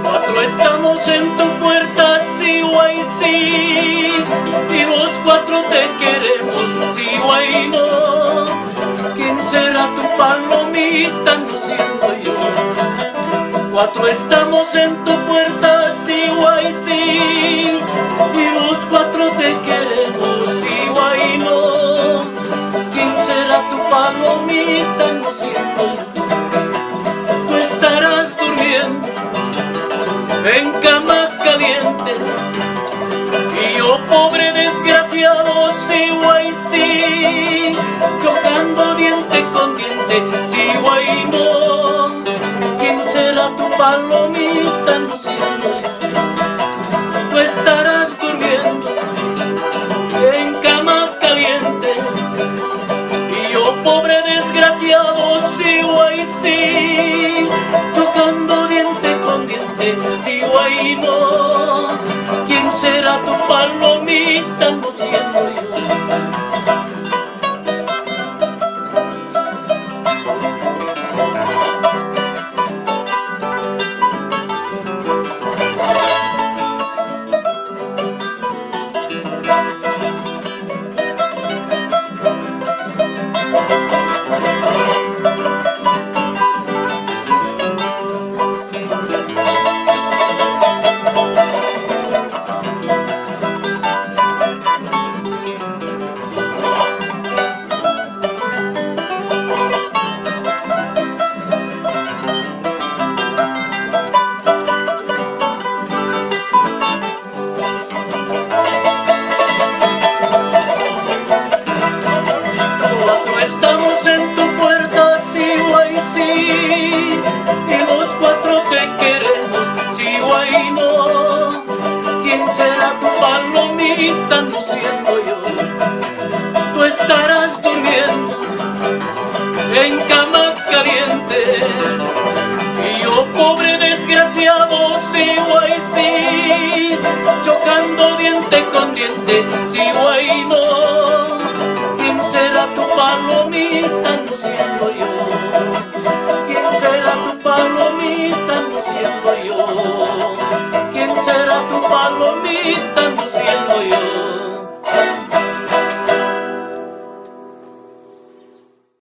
Cuatro estamos en tu puerta, sí, guay, sí, y los cuatro te queremos, sí, guay, no. ¿Quién será tu palomita? No siendo yo. Cuatro estamos en tu puerta, sí, guay, sí, y los cuatro te queremos, sí, guay, no. ¿Quién será tu palomita? No siendo yo. Tú estarás durmiendo en cama caliente y yo, pobre desgraciado, sí, guay, sí, chocando diente con diente, sí, guay, no. ¿Quién será tu palomita? No siendo yo. Tú estarás durmiendo en cama caliente y yo, pobre desgraciado, sí, guay, sí, chocando diente con diente, sí, guay, no. ¿Quién será tu palomita? No siendo yo. Estamos en tu puerta, sí, guay, sí, y los cuatro te queremos, sí, guay, no. ¿Quién será tu palomita? No siendo yo. Tú estarás durmiendo en cama caliente y yo, pobre desgraciado, sí, guay, sí, chocando diente con diente, sí, guay, no. ¿Quién será tu palomita?